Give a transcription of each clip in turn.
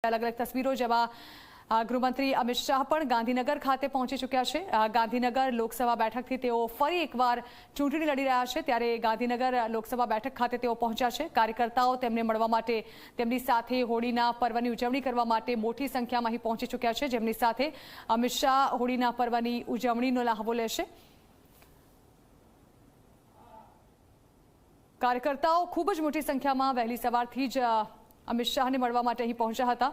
अलग अलग तस्वीरों जेवा गृहमंत्री अमित शाह पण गांधीनगर खाते पहुंची चुक्या छे। गांधीनगर लोकसभा बैठकथी तेओ फरी एकवार चूंटणी लड़ी रह्या छे, त्यारे गांधीनगर लोकसभा बैठक खाते तेओ पहोंच्या छे। कार्यकर्ताओ तेમને મળવા માટે તેમની સાથે હોળીના પર્વની ઉજવણી કરવા માટે મોટી સંખ્યામાં અહીં પહોંચી ચુક્યા છે, જેમની સાથે અમિત શાહ હોળીના પર્વની ઉજવણીનો લહાવો લેશે। कार्यकर्ताओ खूब ज मोटी संख्याમાં વહેલી સવારથી જ अमित शाह ने મળવા માટે અહીં પહોંચ્યા હતા।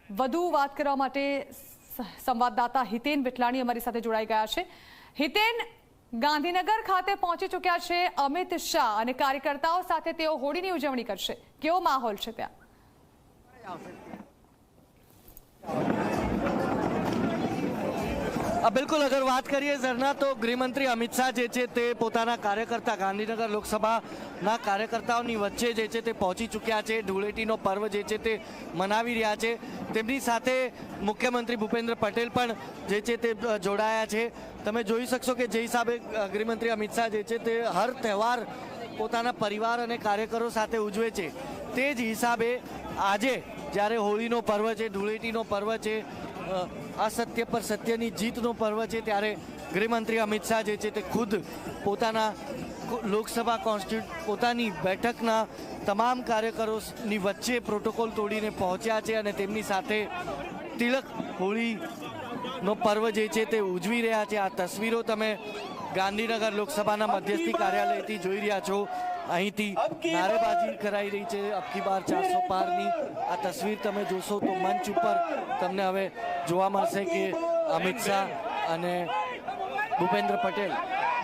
વધુ વાત કરવા માટે સંવાદદાતા હિતેન વિઠલાણી અમારી સાથે જોડાઈ ગયા છે। હિતેન, ગાંધીનગર ખાતે પહોંચી ચૂક્યા છે અમિત શાહ અને કાર્યકર્તાઓ સાથે તેઓ હોળીની ઉજવણી કરશે, કેવો માહોલ છે ત્યાં? बिल्कुल अगर बात करिए झरना तो गृहमंत्री अमित शाह जे छे ते पोताना कार्यकर्ता गांधीनगर लोकसभा कार्यकर्ताओनी वच्चे जे छे ते पहोंची चूक्या छे। धूळेटीनो पर्व जे छे ते मनावी रह्या छे। तेमनी साथे मुख्यमंत्री भूपेन्द्र पटेल पण जे छे ते जोडाया छे। तमे जोई शकशो के जे हिसाबे गृहमंत्री अमित शाह जे छे ते हर तहेवार पोताना परिवार अने कार्यकरो साथे उजवे छे, ते ज हिसाबे आजे ज्यारे होळीनो पर्व छे, धूळेटीनो पर्व छे, असत्य पर सत्यनी जीतनो पर्व है, त्यारे गृहमंत्री अमित शाह जे छे ते खुद पोताना लोकसभा पोतानी बैठकना तमाम कार्यकरोनी वच्चे प्रोटोकॉल तोड़ीने पहोंच्या छे अने तेमनी साथे तिलक होळीनो पर्व जे छे ते उजवी रह्या छे। आ तस्वीरों तमे गांधीनगर लोकसभाना मध्यस्थी कार्यालयथी जोई रह्या छो। અહીંથી નારેબાજી કરાઈ રહી છે અબકી બાર 400 પારની। આ તસવીર તમે જોશો તો મંચ ઉપર તમને હવે જોવા મળશે કે અમિત શાહ અને ભૂપેન્દ્ર પટેલ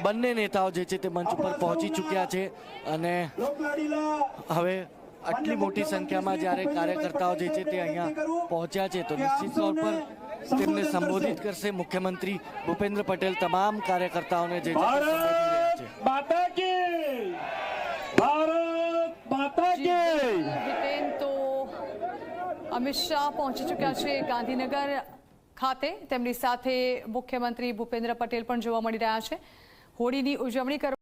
બંને નેતાઓ જે છે તે મંચ ઉપર પહોંચી ચૂક્યા છે અને હવે આટલી મોટી સંખ્યામાં જ્યારે કાર્યકર્તાઓ જે છે તે અહીંયા પહોંચ્યા છે તો નિશ્ચિત તौर પર તેમને સંબોધિત કરશે મુખ્યમંત્રી ભૂપેન્દ્ર પટેલ। તમામ કાર્યકર્તાઓને જે છે તે સંબોધી રહ્યા છે। माता की भारत माता की। हितेन, तो अमित शाह पहुंची चुक्या છે ગાંધીનગર ખાતે, તેમની સાથે મુખ્યમંત્રી ભૂપેન્દ્ર પટેલ પણ જોવા મળી રહ્યા છે। હોળીની ઉજવણી કરવા